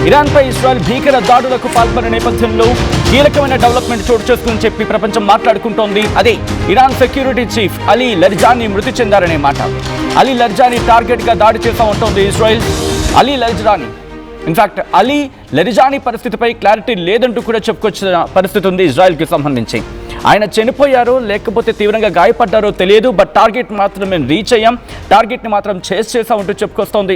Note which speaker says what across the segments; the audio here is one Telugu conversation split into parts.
Speaker 1: ఇరాన్పై ఇజ్రాయెల్ భీకర దాడులకు పాల్పడిన నేపథ్యంలో కీలకమైన డెవలప్మెంట్ చోటు చేసుకుని చెప్పి ప్రపంచం మాట్లాడుకుంటోంది. అదే ఇరాన్ సెక్యూరిటీ చీఫ్ అలీ లర్జానీ మృతి చెందారనే మాట. అలీ లర్జానీ టార్గెట్ గా దాడి చేస్తా ఉంటుంది ఇజ్రాయెల్. అలీ లర్జానీ ఇన్ఫాక్ట్ అలీ లర్జానీ పరిస్థితిపై క్లారిటీ లేదంటూ కూడా చెప్పుకొచ్చిన పరిస్థితి ఉంది ఇజ్రాయెల్కి సంబంధించి. ఆయన చనిపోయారో లేకపోతే తీవ్రంగా గాయపడ్డారో తెలియదు, బట్ టార్గెట్ మాత్రం మేము రీచ్ అయ్యాం, టార్గెట్ని మాత్రం చేసామంటూ చెప్పుకొస్తోంది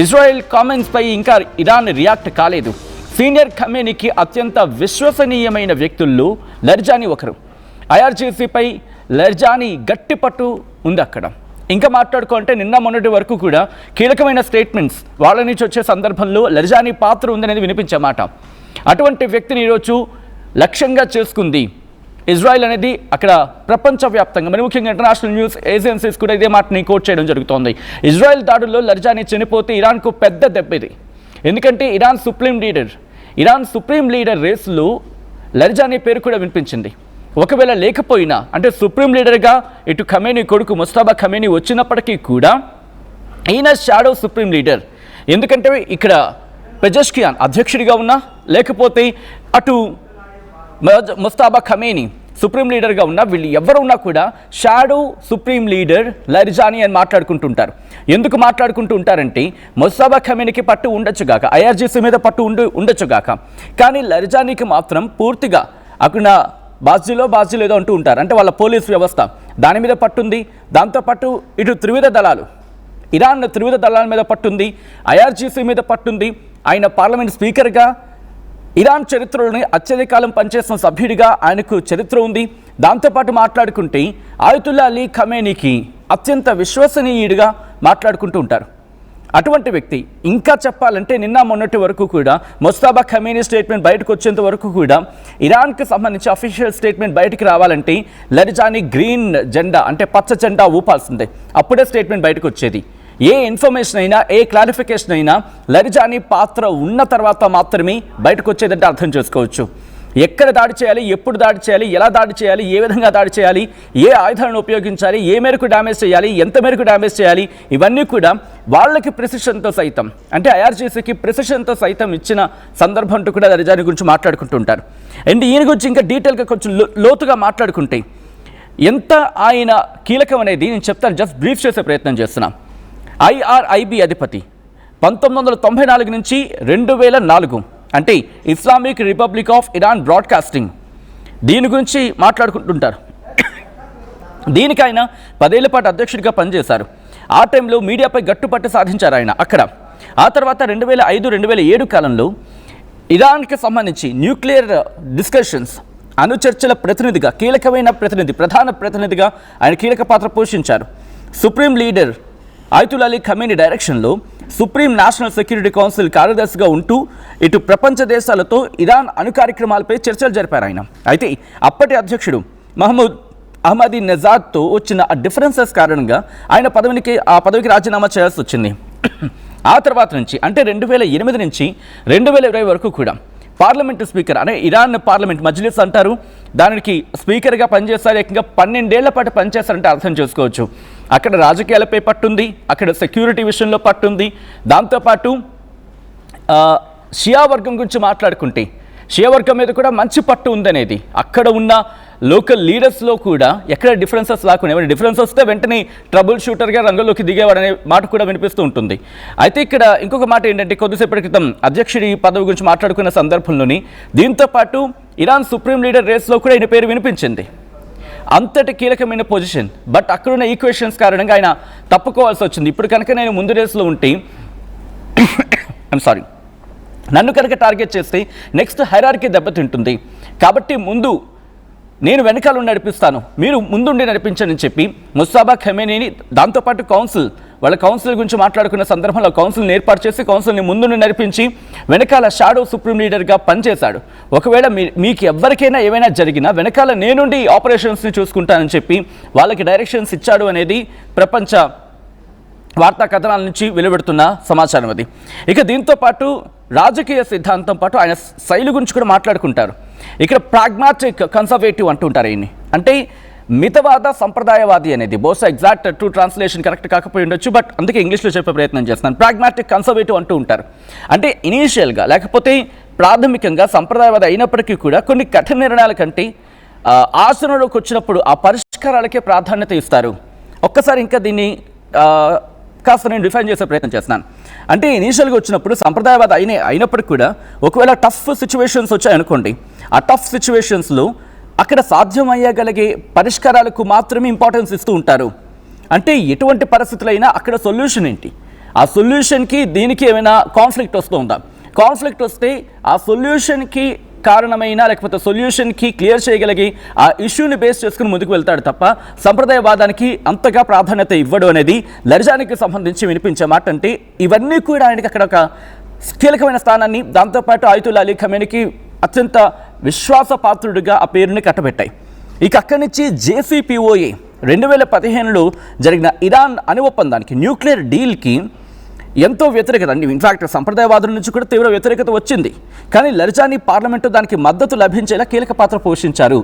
Speaker 1: ఇజ్రాయెల్ కామెంట్స్ పై ఇంకా ఇరాన్ రియాక్ట్ కాలేదు. సీనియర్ ఖమేనీకి అత్యంత విశ్వసనీయమైన వ్యక్తుల్లో లర్జానీ ఒకరు. ఐఆర్జీసీపై లర్జానీ గట్టి పట్టు ఉంది అక్కడ. ఇంకా మాట్లాడుకుంటే నిన్న మొన్నటి వరకు కూడా కీలకమైన స్టేట్మెంట్స్ వాళ్ళ నుంచి వచ్చే సందర్భంలో లర్జానీ పాత్ర ఉందనేది వినిపించే మాట. అటువంటి వ్యక్తిని ఈరోజు లక్ష్యంగా చేసుకుంది ఇజ్రాయెల్ అనేది. అక్కడ ప్రపంచవ్యాప్తంగా మరి ముఖ్యంగా ఇంటర్నేషనల్ న్యూస్ ఏజెన్సీస్ కూడా ఇదే మాటని కోట్ చేయడం జరుగుతోంది. ఇజ్రాయెల్ దాడుల్లో లర్జానీ చనిపోతే ఇరాన్కు పెద్ద దెబ్బ ఇది. ఎందుకంటే ఇరాన్ సుప్రీం లీడర్ రేసులో లర్జానీ పేరు కూడా వినిపించింది. ఒకవేళ లేకపోయినా అంటే సుప్రీం లీడర్గా ఇటు ఖమేనీ కొడుకు ముస్తాబా ఖమేనీ వచ్చినప్పటికీ కూడా ఈయన షాడో సుప్రీం లీడర్. ఎందుకంటే ఇక్కడ పెజెష్కియాన్ అధ్యక్షుడిగా ఉన్నా లేకపోతే అటు ముస్తాబా ఖమేనీ సుప్రీం లీడర్గా ఉన్నా వీళ్ళు ఎవరు ఉన్నా కూడా షాడో సుప్రీం లీడర్ లర్జానీ అని మాట్లాడుకుంటుంటారు. ఎందుకు మాట్లాడుకుంటూ ఉంటారంటే ముస్తాబా ఖమేనీకి పట్టు ఉండొచ్చుగాక, ఐఆర్జీసీ మీద పట్టు ఉండొచ్చుగాక, కానీ లర్జానీకి మాత్రం పూర్తిగా అక్కడ బాజీలో ఏదో అంటూ ఉంటారు. అంటే వాళ్ళ పోలీస్ వ్యవస్థ దాని మీద పట్టుంది. దాంతోపాటు ఇటు ఇరాన్ త్రివిధ దళాల మీద పట్టుంది, ఐఆర్జీసీ మీద పట్టుంది. ఆయన పార్లమెంట్ స్పీకర్గా ఇరాన్ చరిత్రలోని అత్యధిక కాలం పనిచేసిన సభ్యుడిగా ఆయనకు చరిత్ర ఉంది. దాంతోపాటు మాట్లాడుకుంటే ఆయతుల్లా అలీ ఖమేనీకి అత్యంత విశ్వసనీయుడిగా మాట్లాడుకుంటూ ఉంటారు. అటువంటి వ్యక్తి ఇంకా చెప్పాలంటే నిన్న మొన్నటి వరకు కూడా ముస్తాబా ఖమేనీ స్టేట్మెంట్ బయటకు వచ్చేంత వరకు కూడా ఇరాన్కి సంబంధించి అఫీషియల్ స్టేట్మెంట్ బయటకు రావాలంటే లర్జానీ గ్రీన్ జెండా అంటే పచ్చ జెండా ఊపాల్సిందే, అప్పుడే స్టేట్మెంట్ బయటకు వచ్చేది. ఏ ఇన్ఫర్మేషన్ అయినా ఏ క్లారిఫికేషన్ అయినా లర్జానీ పాత్ర ఉన్న తర్వాత మాత్రమే బయటకు వచ్చేదంటే అర్థం చేసుకోవచ్చు. ఎక్కడ దాడి చేయాలి, ఎప్పుడు దాడి చేయాలి, ఎలా దాడి చేయాలి, ఏ విధంగా దాడి చేయాలి, ఏ ఆయుధాలను ఉపయోగించాలి, ఏ మేరకు డ్యామేజ్ చేయాలి, ఎంత మేరకు డ్యామేజ్ చేయాలి, ఇవన్నీ కూడా వాళ్ళకి ప్రిసిషన్తో సైతం అంటే ఐఆర్జీసీకి ప్రిసిషన్తో సైతం ఇచ్చిన సందర్భం అంటూ కూడా లర్జానీ గురించి మాట్లాడుకుంటూ ఉంటారు. అండ్ ఈయన గురించి ఇంకా డీటెయిల్గా కొంచెం లోతుగా మాట్లాడుకుంటే ఎంత ఆయన కీలకం అనేది నేను చెప్తాను, జస్ట్ బ్రీఫ్ చేసే ప్రయత్నం చేస్తున్నాను. ఐఆర్ఐబి అధిపతి 1994 నుంచి 2004 అంటే Islamic republic of Iran broadcasting, దీని గురించి మాట్లాడుకుంటుంటారు. దీనికి ఆయన 10 ఏళ్ల పాటు అధ్యక్షుడిగా పనిచేశారు. ఆ టైంలో మీడియాపై గట్టుపట్టు సాధించారు ఆయన అక్కడ. ఆ తర్వాత 2005-2007 కాలంలో ఇరాన్కి సంబంధించి న్యూక్లియర్ డిస్కషన్స్ అణుచర్చల ప్రతినిధిగా ప్రధాన ప్రతినిధిగా ఆయన కీలక పాత్ర పోషించారు. సుప్రీం లీడర్ ఆయతుల్లా అలీ ఖమేనీ డైరెక్షన్లో సుప్రీం నేషనల్ సెక్యూరిటీ కౌన్సిల్ కార్యదర్శిగా ఉంటూ ఇటు ప్రపంచ దేశాలతో ఇరాన్ అణు కార్యక్రమాలపై చర్చలు జరిపారు ఆయన. అయితే అప్పటి అధ్యక్షుడు మహమ్మద్ అహ్మదీ నెజాద్తో వచ్చిన ఆ డిఫరెన్సెస్ కారణంగా ఆయన ఆ పదవికి రాజీనామా చేయాల్సి వచ్చింది. ఆ తర్వాత నుంచి అంటే 2008 నుంచి 2020 వరకు కూడా పార్లమెంటు స్పీకర్ అనే ఇరాన్ పార్లమెంట్ మజ్లిస్ అంటారు, దానికి స్పీకర్గా పనిచేస్తారు. ఏకంగా 12 ఏళ్ల పాటు పనిచేస్తారంటే అర్థం చేసుకోవచ్చు. అక్కడ రాజకీయాలపై పట్టుంది, అక్కడ సెక్యూరిటీ విషయంలో పట్టుంది. దాంతోపాటు షియా వర్గం గురించి మాట్లాడుకుంటే షియా వర్గం మీద కూడా మంచి పట్టు ఉందనేది అక్కడ ఉన్న లోకల్ లీడర్స్లో కూడా ఎక్కడ డిఫరెన్సెస్ లేకుండా, ఏమైనా డిఫరెన్స్ వస్తే వెంటనే ట్రబుల్ షూటర్గా రంగంలోకి దిగేవాడనే మాట కూడా వినిపిస్తూ ఉంటుంది. అయితే ఇక్కడ ఇంకొక మాట ఏంటంటే కొద్దిసేపటి క్రితం అధ్యక్షుడి పదవి గురించి మాట్లాడుకున్న సందర్భంలోని దీంతోపాటు ఇరాన్ సుప్రీం లీడర్ రేస్లో కూడా ఆయన పేరు వినిపించింది. అంతటి కీలకమైన పొజిషన్, బట్ అక్కడున్న ఈక్వేషన్స్ కారణంగా ఆయన తప్పుకోవాల్సి వచ్చింది. ఇప్పుడు కనుక నేను ముందు రేసులో ఉంటే నన్ను కనుక టార్గెట్ చేస్తే నెక్స్ట్ హైరార్కీ దెబ్బతింటుంది, కాబట్టి ముందు నేను వెనకాల నడిపిస్తాను, మీరు ముందుండి నడిపించండి అని చెప్పి ముస్తాబా ఖమేనీని దాంతోపాటు వాళ్ళ కౌన్సిల్ గురించి మాట్లాడుకున్న సందర్భంలో కౌన్సిల్ని ఏర్పాటు చేసి కౌన్సిల్ని ముందుండి నడిపించి వెనకాల షాడో సుప్రీం లీడర్గా పనిచేశాడు. ఒకవేళ మీకు ఎవరికైనా ఏమైనా జరిగినా వెనకాల నేనుండి ఆపరేషన్స్ని చూసుకుంటానని చెప్పి వాళ్ళకి డైరెక్షన్స్ ఇచ్చాడు అనేది ప్రపంచ వార్తా కథనాల నుంచి వెలువడుతున్న సమాచారం అది. ఇక దీంతో పాటు రాజకీయ సిద్ధాంతం పాటు ఆయన శైలి గురించి కూడా మాట్లాడుకుంటారు. ఇక్కడ ప్రాగ్మాటిక్ కన్సర్వేటివ్ అంటుంటారు. ఈయన్ని అంటే మితవాద సంప్రదాయవాది అనేది బహుశా ఎగ్జాక్ట్ ట్రూ ట్రాన్స్లేషన్ కరెక్ట్ కాకపోయి ఉండొచ్చు, బట్ అందుకే ఇంగ్లీష్లో చెప్పే ప్రయత్నం చేస్తున్నాను. ప్రాగ్మాటిక్ కన్సర్వేటివ్ అంటూ ఉంటారు. అంటే ఇనీషియల్గా లేకపోతే ప్రాథమికంగా సంప్రదాయవాది అయినప్పటికీ కూడా కొన్ని కఠిన నిర్ణయాల కంటే ఆచరణలోకి వచ్చినప్పుడు ఆ పరిష్కారాలకే ప్రాధాన్యత ఇస్తారు. ఒక్కసారి ఇంకా దీన్ని కాస్త నేను డిఫైన్ చేసే ప్రయత్నం చేస్తున్నాను. అంటే ఇనీషియల్గా వచ్చినప్పుడు సంప్రదాయవాద అయినప్పటికీ కూడా ఒకవేళ టఫ్ సిచ్యువేషన్స్ వచ్చాయనుకోండి, ఆ టఫ్ సిచ్యువేషన్స్లో అక్కడ సాధ్యమయ్యగలిగే పరిష్కారాలకు మాత్రమే ఇంపార్టెన్స్ ఇస్తూ ఉంటారు. అంటే ఎటువంటి పరిస్థితులైనా అక్కడ సొల్యూషన్ ఏంటి, ఆ సొల్యూషన్కి దీనికి ఏమైనా కాన్ఫ్లిక్ట్ వస్తూ ఉందా, కాన్ఫ్లిక్ట్ వస్తే ఆ సొల్యూషన్కి కారణమైన లేకపోతే సొల్యూషన్కి క్లియర్ చేయగలిగి ఆ ఇష్యూని బేస్ చేసుకుని ముందుకు వెళ్తాడు తప్ప సంప్రదాయవాదానికి అంతగా ప్రాధాన్యత ఇవ్వడం అనేది లర్జానికి సంబంధించి వినిపించే మాట. అంటే ఇవన్నీ కూడా ఆయనకి అక్కడ ఒక కీలకమైన స్థానాన్ని, దాంతోపాటు ఆయతుల్లా అలీ ఖమేనీకి అత్యంత విశ్వాసపాత్రుడిగా ఆ పేరుని కట్టబెట్టాయి. ఇక అక్కడి నుంచి JCPOA 2015లో జరిగిన ఇరాన్ అణు ఒప్పందానికి, న్యూక్లియర్ డీల్కి ఎంతో వ్యతిరేకత అండి. ఇన్ఫ్యాక్ట్ సంప్రదాయవాదుల నుంచి కూడా తీవ్ర వ్యతిరేకత వచ్చింది. కానీ లర్జానీ పార్లమెంటు దానికి మద్దతు లభించేలా కీలక పాత్ర పోషించారు.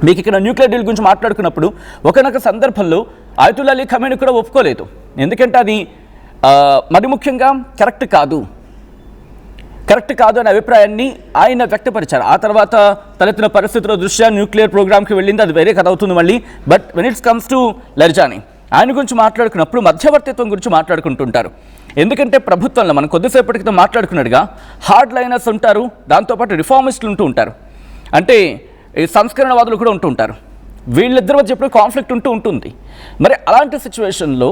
Speaker 1: మీకు ఇక్కడ న్యూక్లియర్ డీల్ గురించి మాట్లాడుకున్నప్పుడు ఒకనొక సందర్భంలో ఆయతుల్లా అలీ ఖమేనీ కూడా ఒప్పుకోలేదు. ఎందుకంటే అది మరి ముఖ్యంగా కరెక్ట్ కాదు అనే అభిప్రాయాన్ని ఆయన వ్యక్తపరిచారు. ఆ తర్వాత తలెత్తిన పరిస్థితుల దృష్ట్యా న్యూక్లియర్ ప్రోగ్రామ్కి వెళ్ళింది, అది వేరే కథ అవుతుంది మళ్ళీ. But when it's comes to Larijani, ఆయన గురించి మాట్లాడుకున్నప్పుడు మధ్యవర్తిత్వం గురించి మాట్లాడుకుంటుంటారు. ఎందుకంటే ప్రభుత్వంలో మనం కొద్దిసేపటి క్రితం మాట్లాడుకున్నట్టుగా హార్డ్ లైనర్స్ ఉంటారు, దాంతోపాటు రిఫార్మిస్టులు ఉంటూ ఉంటారు, అంటే ఈ సంస్కరణవాదులు కూడా ఉంటూ ఉంటారు. వీళ్ళిద్దరి మధ్య ఎప్పుడు కాన్ఫ్లిక్ట్ ఉంటుంది. మరి అలాంటి సిచ్యువేషన్లో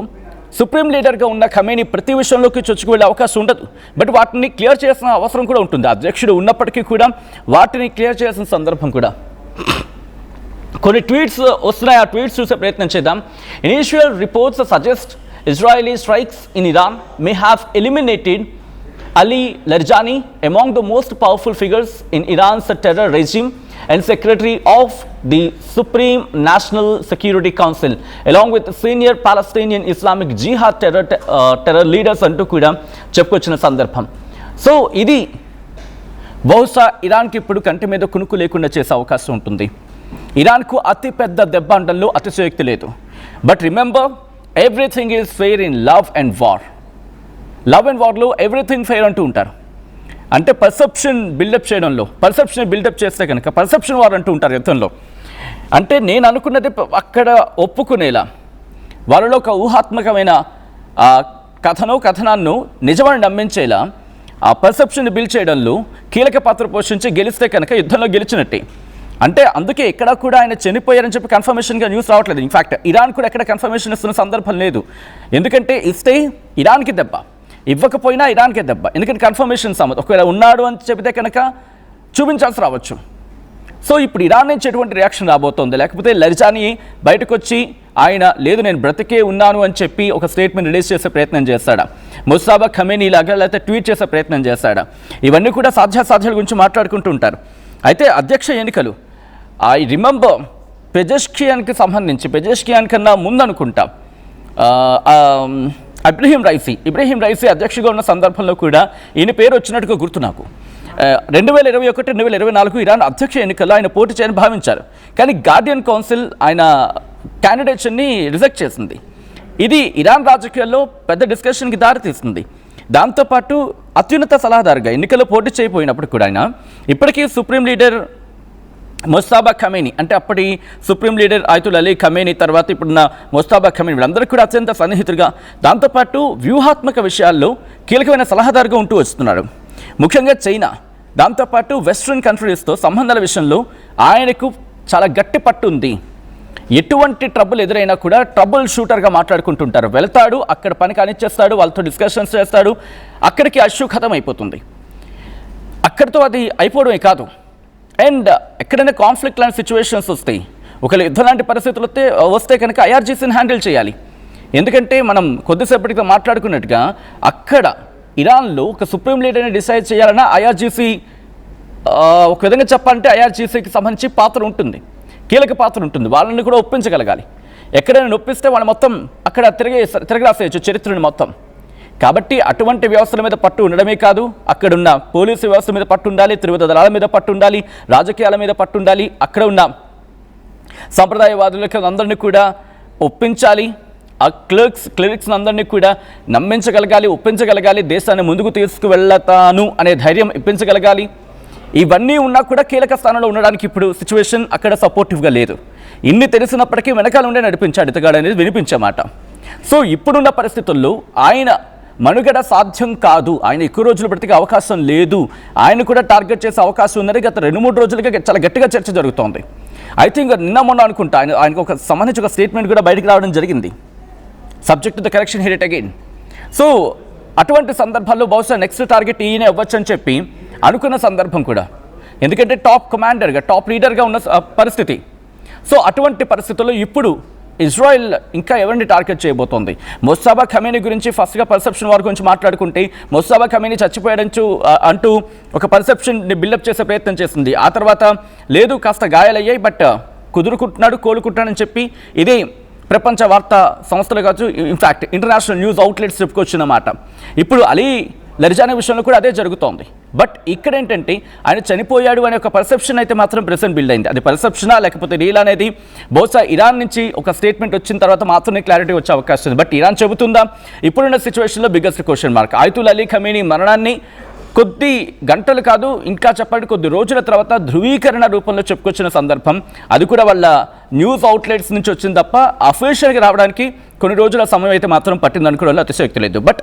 Speaker 1: సుప్రీం లీడర్గా ఉన్న ఖమేనీ ప్రతి విషయంలోకి చొచ్చుకు వెళ్ళే అవకాశం ఉండదు. బట్ వాటిని క్లియర్ చేసిన అవసరం కూడా ఉంటుంది. అధ్యక్షుడు ఉన్నప్పటికీ కూడా వాటిని క్లియర్ చేసిన సందర్భం కూడా. కొన్ని ట్వీట్స్ వస్తున్నాయి, ఆ ట్వీట్స్ చూసే ప్రయత్నం చేద్దాం. Initial reports suggest Israeli strikes in Iran may have eliminated Ali Larijani among the most powerful figures in Iran's terror regime and secretary of the Supreme National Security Council along with senior Palestinian Islamic Jihad terror leaders అంటూ కూడా చెప్పుకొచ్చిన సందర్భం. సో ఇది బహుశా ఇరాన్కి ఇప్పుడు కంటి మీద కునుకు లేకుండా చేసే అవకాశం ఉంటుంది. ఇరాన్కు అతిపెద్ద దెబ్బ అంటల్లో అతిశయోక్తి లేదు. But remember, everything is fair in love and war. Love and వార్లో ఎవ్రీథింగ్ ఫెయిర్ అంటూ ఉంటారు. అంటే పర్సెప్షన్ బిల్డప్ చేయడంలో, పర్సెప్షన్ బిల్డప్ చేస్తే కనుక పర్సెప్షన్ వార్ అంటూ ఉంటారు యుద్ధంలో. అంటే నేను అనుకున్నది అక్కడ ఒప్పుకునేలా, వాళ్ళలో ఒక ఊహాత్మకమైన కథనాన్ని నిజమని నమ్మించేలా ఆ పర్సెప్షన్ బిల్డ్ చేయడంలో కీలక పాత్ర పోషించి గెలిస్తే కనుక యుద్ధంలో గెలిచినట్టే. అంటే అందుకే ఎక్కడ కూడా ఆయన చనిపోయారని చెప్పి కన్ఫర్మేషన్గా న్యూస్ రావట్లేదు. ఇన్ఫ్యాక్ట్ ఇరాన్ కూడా ఎక్కడ కన్ఫర్మేషన్ ఇస్తున్న సందర్భం లేదు. ఎందుకంటే ఇస్తే ఇరాన్కి దెబ్బ, ఇవ్వకపోయినా ఇరాన్కే దెబ్బ. ఎందుకంటే కన్ఫర్మేషన్ సమస్య, ఒకవేళ ఉన్నాడు అని చెబితే కనుక చూపించాల్సి రావచ్చు. సో ఇప్పుడు ఇరాన్ నుంచి ఎటువంటి రియాక్షన్ రాబోతోంది, లేకపోతే లర్జానీ బయటకు వచ్చి ఆయన లేదు నేను బ్రతికే ఉన్నాను అని చెప్పి ఒక స్టేట్మెంట్ రిలీజ్ చేసే ప్రయత్నం చేస్తాడా, ముస్తాబా ఖమేనీ లాగా లేకపోతే ట్వీట్ చేసే ప్రయత్నం చేస్తాడా, ఇవన్నీ కూడా సాధ్యాసాధ్యాల గురించి మాట్లాడుకుంటూ ఉంటారు. అయితే అధ్యక్ష ఎన్నికలు, ఐ రిమెంబర్ పెజెష్కియాన్కి సంబంధించి, పెజెష్కియాన్ కన్నా ముందు అనుకుంటా ఇబ్రహీం రైసీ అధ్యక్షుగా ఉన్న సందర్భంలో కూడా ఈయన పేరు వచ్చినట్టుగా గుర్తు నాకు. 2021-2024 ఇరాన్ అధ్యక్ష ఎన్నికల్లో ఆయన పోటీ చేయని భావించారు. కానీ గార్డియన్ కౌన్సిల్ ఆయన క్యాండిడేట్స్ని రిజెక్ట్ చేసింది. ఇది ఇరాన్ రాజకీయాల్లో పెద్ద డిస్కషన్కి దారితీస్తుంది. దాంతోపాటు అత్యున్నత సలహాదారుగా ఎన్నికల్లో పోటీ చేయకపోయినప్పుడు కూడా ఆయన ఇప్పటికీ సుప్రీం లీడర్ ముస్తాబా ఖమేనీ, అంటే అప్పటి సుప్రీం లీడర్ ఆయతుల్లా అలీ ఖమేనీ తర్వాత ఇప్పుడున్న ముస్తాబా ఖమేనీ, వీళ్ళందరికీ కూడా అత్యంత సన్నిహితులుగా, దాంతోపాటు వ్యూహాత్మక విషయాల్లో కీలకమైన సలహాదారుగా ఉంటూ వస్తున్నారు. ముఖ్యంగా చైనా, దాంతోపాటు వెస్ట్రన్ కంట్రీస్తో సంబంధాల విషయంలో ఆయనకు చాలా గట్టి పట్టు ఉంది. ఎటువంటి ట్రబుల్ ఎదురైనా కూడా ట్రబుల్ షూటర్గా మాట్లాడుకుంటుంటారు. వెళ్తాడు, అక్కడ పని కానిచ్చేస్తాడు, వాళ్ళతో డిస్కషన్స్ చేస్తాడు, అక్కడికి అష్యూ ఖతం అయిపోతుంది. అక్కడితో అది అయిపోవడమే కాదు, అండ్ ఎక్కడైనా కాన్ఫ్లిక్ట్ లాంటి సిచ్యువేషన్స్ వస్తాయి, ఒకవేళ యుద్ధం లాంటి పరిస్థితులు వస్తే కనుక IRGCని హ్యాండిల్ చేయాలి. ఎందుకంటే మనం కొద్దిసేపటిగా మాట్లాడుకున్నట్టుగా అక్కడ ఇరాన్లో ఒక సుప్రీం లీడర్ని డిసైడ్ చేయాలన్నా IRGC, ఒక విధంగా చెప్పాలంటే IRGCకి సంబంధించి పాత్ర ఉంటుంది, కీలక పాత్ర ఉంటుంది. వాళ్ళని కూడా ఒప్పించగలగాలి. ఎక్కడైనా నొప్పిస్తే వాళ్ళు మొత్తం అక్కడ తిరగరాసేయచ్చు చరిత్రని మొత్తం. కాబట్టి అటువంటి వ్యవస్థల మీద పట్టు ఉండడమే కాదు, అక్కడున్న పోలీసు వ్యవస్థ మీద పట్టు ఉండాలి, త్రివిధ దళాల మీద పట్టు ఉండాలి, రాజకీయాల మీద పట్టు ఉండాలి, అక్కడ ఉన్న సంప్రదాయవాదులకు అందరినీ కూడా ఒప్పించాలి, ఆ క్లరిక్స్ అందరినీ కూడా నమ్మించగలగాలి, ఒప్పించగలగాలి, దేశాన్ని ముందుకు తీసుకువెళ్తాను అనే ధైర్యం ఇప్పించగలగాలి. ఇవన్నీ ఉన్నా కూడా కీలక స్థానంలో ఉండడానికి ఇప్పుడు సిచ్యువేషన్ అక్కడ సపోర్టివ్గా లేదు. ఇన్ని తెలిసినప్పటికీ వెనకాల ఉండే నడిపించాడు ఇతగాడు అనేది వినిపించే మాట. సో ఇప్పుడున్న పరిస్థితుల్లో ఆయన మనుగడ సాధ్యం కాదు, ఆయన ఎక్కువ రోజులు బ్రతికే అవకాశం లేదు, ఆయన కూడా టార్గెట్ చేసే అవకాశం ఉందని గత 2-3 రోజులుగా చాలా గట్టిగా చర్చ జరుగుతోంది. ఐ థింక్ నిన్న మొన్న అనుకుంటా ఆయనకు ఒక సంబంధించి ఒక స్టేట్మెంట్ కూడా బయటకు రావడం జరిగింది, subject to the correction here it again. So అటువంటి సందర్భాల్లో బహుశా నెక్స్ట్ టార్గెట్ ఈయనే అవ్వచ్చు అని చెప్పి అనుకున్న సందర్భం కూడా, ఎందుకంటే టాప్ కమాండర్గా టాప్ లీడర్గా ఉన్న పరిస్థితి. సో అటువంటి పరిస్థితుల్లో ఇప్పుడు ఇజ్రాయెల్ ఇంకా ఎవరిని టార్గెట్ చేయబోతోంది? ముస్తాబా ఖమేనీ గురించి ఫస్ట్గా పర్సెప్షన్ వారి గురించి మాట్లాడుకుంటే ముస్తాబా ఖమేనీ చచ్చిపోయాడంటూ అంటూ ఒక పర్సెప్షన్ని బిల్డప్ చేసే ప్రయత్నం చేసింది. ఆ తర్వాత లేదు కాస్త గాయాలయ్యాయి, బట్ కుదురుకుంటున్నాడు, కోలుకుంటున్నాడని చెప్పి ఇదే ప్రపంచ వార్తా సంస్థలు కావచ్చు, ఇన్ఫ్యాక్ట్ ఇంటర్నేషనల్ న్యూస్ అవుట్లెట్స్ చెప్పుకొచ్చినమాట. ఇప్పుడు అలీ లరిజానీ విషయంలో కూడా అదే జరుగుతోంది. బట్ ఇక్కడ ఏంటంటే ఆయన చనిపోయాడు అనే ఒక పర్సెప్షన్ అయితే మాత్రం ప్రెసెంట్ బిల్డ్ అయింది. అది పర్సెప్షనా లేకపోతే రీల్ అనేది బహుశా ఇరాన్ నుంచి ఒక స్టేట్మెంట్ వచ్చిన తర్వాత మాత్రమే క్లారిటీ వచ్చే అవకాశం ఉంది. బట్ ఇరాన్ చెబుతుందా? ఇప్పుడున్న సిచ్యువేషన్లో biggest question mark. Ayatollah Ali Khamenei మరణాన్ని కొద్ది గంటలు కాదు, ఇంకా చెప్పండి కొద్ది రోజుల తర్వాత ధృవీకరణ రూపంలో చెప్పుకొచ్చిన సందర్భం. అది కూడా వాళ్ళ న్యూస్ అవుట్లెట్స్ నుంచి వచ్చింది తప్ప అఫీషియల్గా రావడానికి కొన్ని రోజుల సమయం అయితే మాత్రం పట్టింది అనుకోవడంలో అతిశయోక్తి లేదు. బట్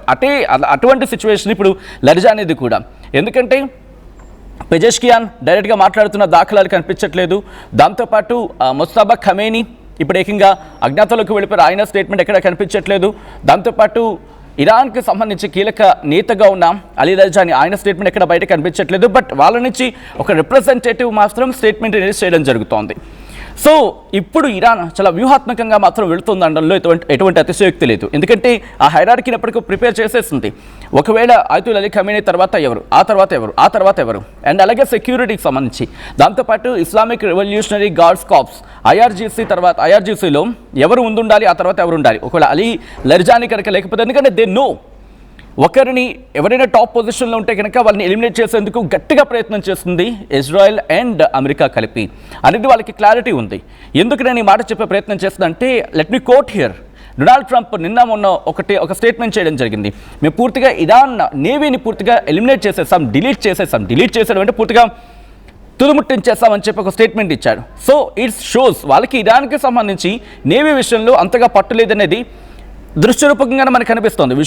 Speaker 1: అటువంటి సిచ్యువేషన్ ఇప్పుడు లరిజానీది కూడా, ఎందుకంటే పెజెష్కియాన్ డైరెక్ట్గా మాట్లాడుతున్న దాఖలాలు కనిపించట్లేదు. దాంతోపాటు ముస్తాబా ఖమేనీ ఇప్పుడు ఏకంగా అజ్ఞాతంలోకి వెళ్ళిపోయారు, ఆయన స్టేట్మెంట్ ఎక్కడ కనిపించట్లేదు. దాంతోపాటు ఇరాన్కి సంబంధించి కీలక నేతగా ఉన్న అలీ లరిజానీ ఆయన స్టేట్మెంట్ ఎక్కడ బయట కనిపించట్లేదు. బట్ వాళ్ళ నుంచి ఒక రిప్రజెంటేటివ్ మాత్రం స్టేట్మెంట్ రిలీజ్ చేయడం జరుగుతోంది. సో ఇప్పుడు ఇరాన్ చాలా వ్యూహాత్మకంగా మాత్రం వెళుతుంది అనడంలో ఎటువంటి అతిశయోక్తి లేదు. ఎందుకంటే ఆ హైరార్కీని ఎప్పటికీ ప్రిపేర్ చేసేస్తుంది. ఒకవేళ ఆయతుల్లా అలీ ఖమేనీ తర్వాత ఎవరు, ఆ తర్వాత ఎవరు, అండ్ అలాగే సెక్యూరిటీకి సంబంధించి దాంతోపాటు ఇస్లామిక్ రెవల్యూషనరీ గార్డ్స్ కార్ప్స్ ఐఆర్జీసీలో ఎవరు ముందుండాలి, ఆ తర్వాత ఎవరు ఉండాలి, ఒకవేళ అలీ లరిజానీ కనుక లేకపోతే, ఎందుకంటే దే నో ఒకరిని ఎవరైనా టాప్ పొజిషన్లో ఉంటే కనుక వాళ్ళని ఎలిమినేట్ చేసేందుకు గట్టిగా ప్రయత్నం చేస్తుంది ఇజ్రాయెల్ అండ్ అమెరికా కలిపి అనేది వాళ్ళకి క్లారిటీ ఉంది. ఎందుకు నేను ఈ మాట చెప్పే ప్రయత్నం చేస్తుందంటే, let me quote here, Donald Trump నిన్న మొన్న ఒక స్టేట్మెంట్ చేయడం జరిగింది. మేము పూర్తిగా ఇరాన్ నేవీని పూర్తిగా ఎలిమినేట్ చేసేసాం, డిలీట్ చేసేయడం అంటే పూర్తిగా తుదుముట్టించేస్తామని చెప్పి ఒక స్టేట్మెంట్ ఇచ్చాడు. సో ఇట్స్ షోస్ వాళ్ళకి ఇరాన్కి సంబంధించి నేవీ విషయంలో అంతగా పట్టులేదనేది దృశ్యరూపకంగానే మనకు కనిపిస్తోంది.